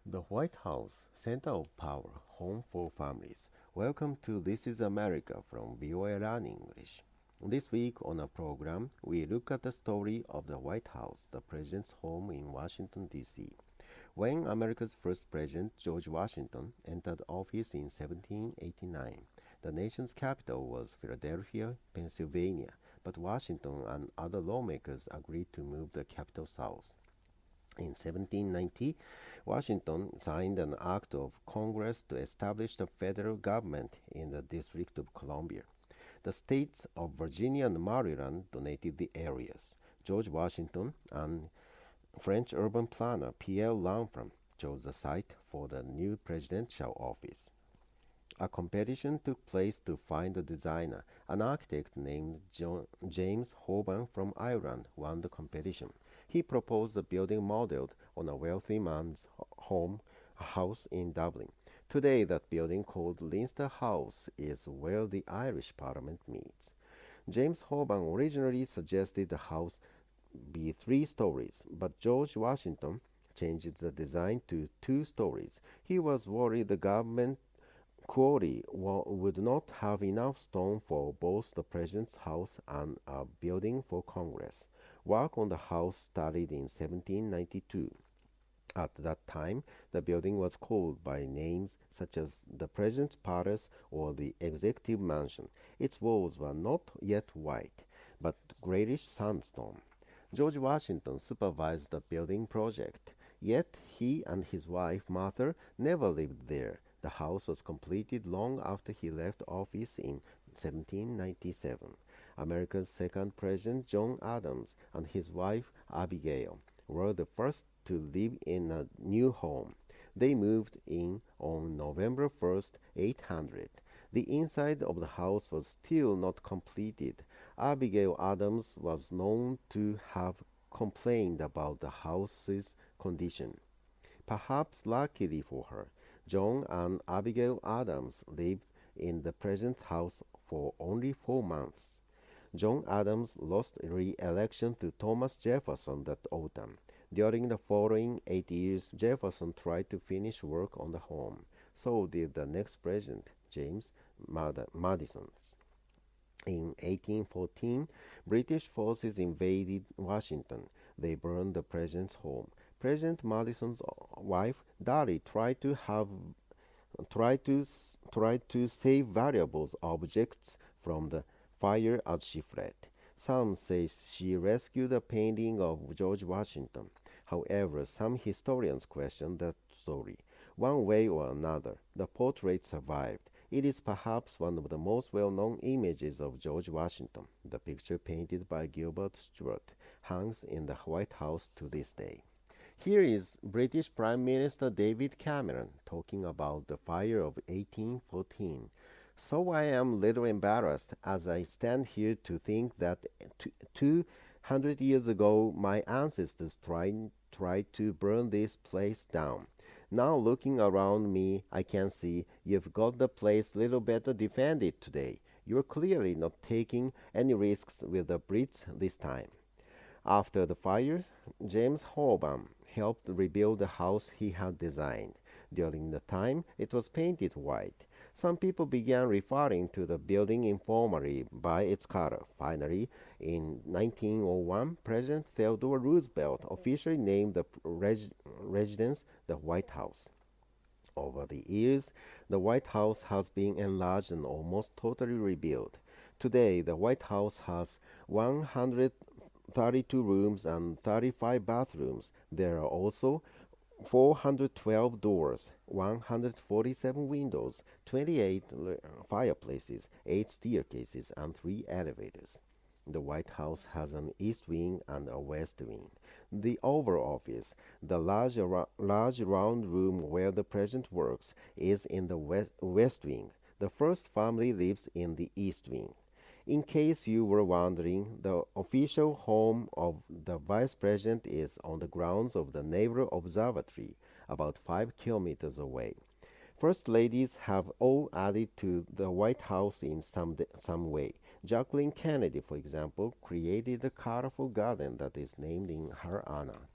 The White House, center of power, home for families. Welcome to This is America from VOA Learn English. This week on our program, we look at the story of the White House, the president's home in Washington, D.C. When America's first president, George Washington, entered office in 1789, the nation's capital was Philadelphia, Pennsylvania, but Washington and other lawmakers agreed to move the capital south. In 1790, Washington signed an act of Congress to establish the federal government in the District of Columbia. The states of Virginia and Maryland donated the areas. George Washington and French urban planner Pierre L'Enfant chose the site for the new presidential office. A competition took place to find a designer. An architect named James Hoban from Ireland won the competition. He proposed a building modeled on a wealthy man's house in Dublin. Today, that building called Leinster House is where the Irish Parliament meets. James Hoban originally suggested the house be 3 stories, but George Washington changed the design to 2 stories. He was worried the government quarry would not have enough stone for both the president's house and a building for Congress. Work on the house started in 1792. At that time, the building was called by names such as the President's Palace or the Executive Mansion. Its walls were not yet white, but grayish sandstone. George Washington supervised the building project, yet he and his wife Martha never lived there. The house was completed long after he left office in 1797. America's second president, John Adams, and his wife Abigail were the first to live in a new home. They moved in on November 1st, 1800. The inside of the house was still not completed. Abigail Adams was known to have complained about the house's condition. Perhaps luckily for her, John and Abigail Adams lived in the president's house for only 4 months. John Adams lost re-election to Thomas Jefferson that autumn. During the following 8 years, Jefferson tried to finish work on the home. So did the next president, James Madison. In 1814, British forces invaded Washington. They burned the president's home. President Madison's wife, Dolly, tried to save valuable objects from the fire as she fled. Some say she rescued a painting of George Washington. However, some historians question that story. One way or another, the portrait survived. It is perhaps one of the most well-known images of George Washington. The picture painted by Gilbert Stuart hangs in the White House to this day. Here is British Prime Minister David Cameron talking about the fire of 1814. So I am a little embarrassed as I stand here to think that 200 years ago my ancestors tried to burn this place down. Now looking around me, I can see you've got the place little better defended today. You're clearly not taking any risks with the Brits this time. After the fire, James Hoban helped rebuild the house he had designed. During the time, it was painted white. Some people began referring to the building informally by its color. Finally, in 1901, President Theodore Roosevelt officially named the residence the White House. Over the years, the White House has been enlarged and almost totally rebuilt. Today, the White House has 132 rooms and 35 bathrooms. There are also 412 doors, 147 windows, 28 fireplaces, 8 staircases, and 3 elevators. The White House has an east wing and a west wing. The Oval Office, the large round room where the president works, is in the west wing. The first family lives in the east wing. In case you were wondering, the official home of the Vice President is on the grounds of the Naval Observatory, about 5 kilometers away. First ladies have all added to the White House in some way. Jacqueline Kennedy, for example, created a colorful garden that is named in her honor.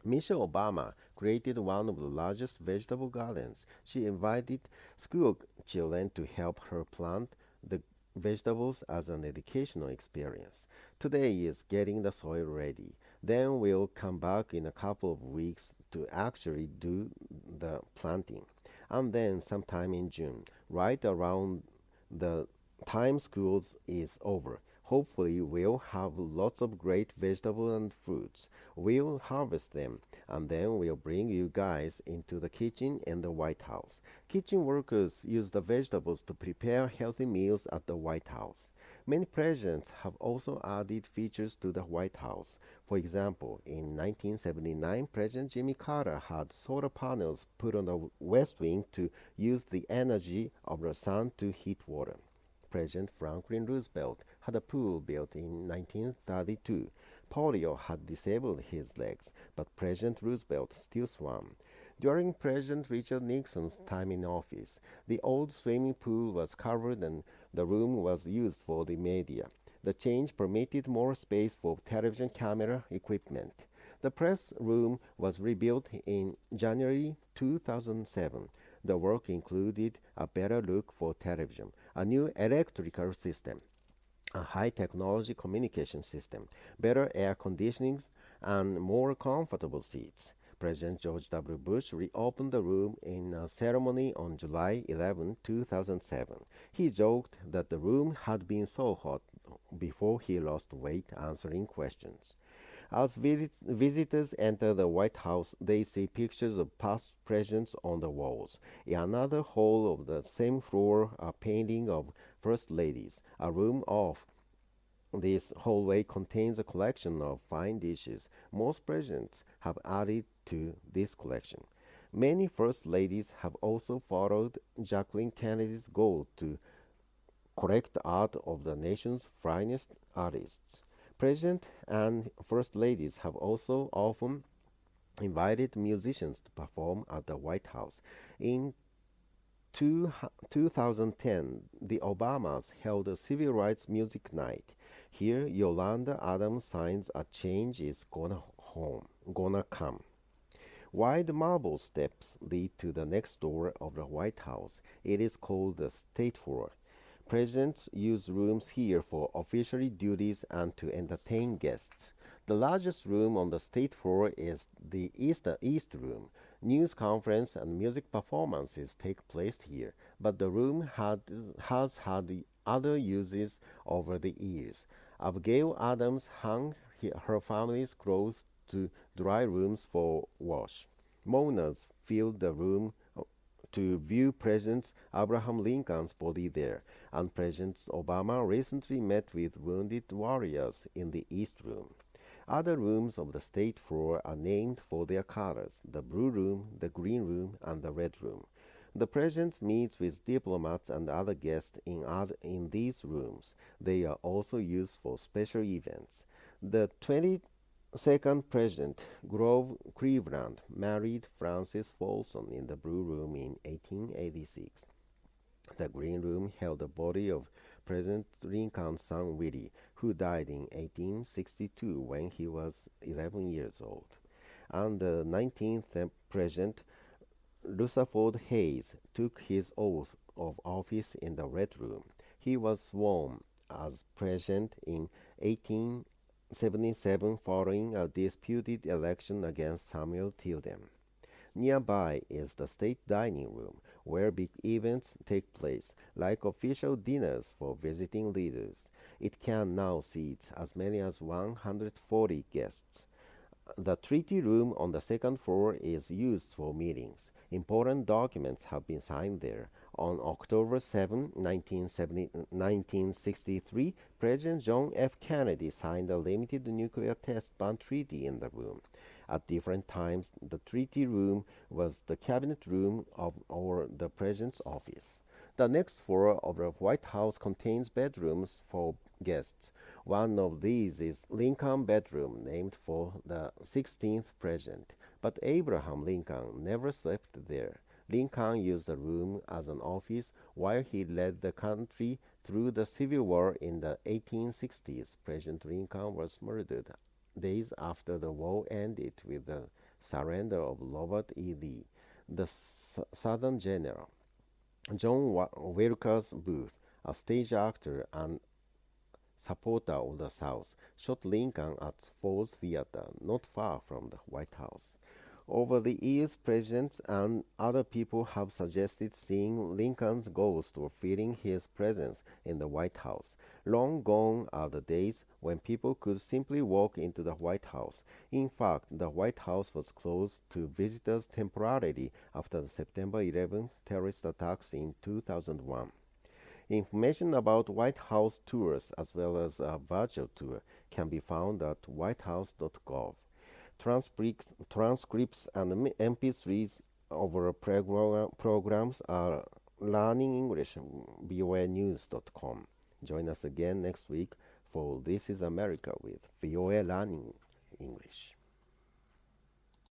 Michelle Obama created one of the largest vegetable gardens. She invited school children to help her plant the vegetables as an educational experience. Today is getting the soil ready. Then we'll come back in a couple of weeks to actually do the planting. And then sometime in June, right around the time school is over. Hopefully, we'll have lots of great vegetables and fruits. We'll harvest them, and then we'll bring you guys into the kitchen in the White House. Kitchen workers use the vegetables to prepare healthy meals at the White House. Many presidents have also added features to the White House. For example, in 1979, President Jimmy Carter had solar panels put on the West Wing to use the energy of the sun to heat water. President Franklin Roosevelt had a pool built in 1932. Polio had disabled his legs, but President Roosevelt still swam. During President Richard Nixon's time in office, the old swimming pool was covered and the room was used for the media. The change permitted more space for television camera equipment. The press room was rebuilt in January 2007. The work included a better look for television, a new electrical system, a high technology communication system, better air conditioning, and more comfortable seats. President George W. Bush reopened the room in a ceremony on July 11, 2007. He joked that the room had been so hot before he lost weight answering questions. As visitors enter the White House, they see pictures of past presidents on the walls. In another hall of the same floor, a painting of First Ladies. A room off this hallway contains a collection of fine dishes. Most presidents have added to this collection. Many First Ladies have also followed Jacqueline Kennedy's goal to collect art of the nation's finest artists. President and First Ladies have also often invited musicians to perform at the White House. In 2010, the Obamas held a civil rights music night. Here, Yolanda Adams signs a change is gonna come. Wide marble steps lead to the next door of the White House. It is called the State Floor. Presidents use rooms here for official duties and to entertain guests. The largest room on the State Floor is the East Room. News conference and music performances take place here, but the room has had other uses over the years. Abigail Adams hung her family's clothes to dry rooms for wash. Mourners filled the room to view President Abraham Lincoln's body there, and President Obama recently met with wounded warriors in the East Room. Other rooms of the State Floor are named for their colors: the Blue Room, the Green Room, and the Red Room. The President meets with diplomats and other guests in these rooms. They are also used for special events. The 22nd President, Grover Cleveland, married Frances Folsom in the Blue Room in 1886. The Green Room held the body of President Lincoln's son Willie, who died in 1862 when he was 11 years old. And the 19th President, Rutherford Hayes, took his oath of office in the Red Room. He was sworn as president in 1877 following a disputed election against Samuel Tilden. Nearby is the State Dining Room, where big events take place, like official dinners for visiting leaders. It can now seat as many as 140 guests. The Treaty Room on the second floor is used for meetings. Important documents have been signed there. On October 7, 1963, President John F. Kennedy signed a limited nuclear test ban treaty in the room. At different times, the Treaty Room was the cabinet room or the President's office. The next floor of the White House contains bedrooms for guests. One of these is Lincoln Bedroom, named for the 16th President. But Abraham Lincoln never slept there. Lincoln used the room as an office while he led the country through the Civil War in the 1860s. President Lincoln was murdered days after the war ended with the surrender of Robert E. Lee, the Southern General. John Wilkes Booth, a stage actor and supporter of the South, shot Lincoln at Ford's Theater, not far from the White House. Over the years, presidents and other people have suggested seeing Lincoln's ghost or feeling his presence in the White House. Long gone are the days when people could simply walk into the White House. In fact, the White House was closed to visitors temporarily after the September 11th terrorist attacks in 2001. Information about White House tours as well as a virtual tour can be found at whitehouse.gov. Transcripts and MP3s of our programs are Learning English, voanews.com. Join us again next week for This is America with VOA Learning English.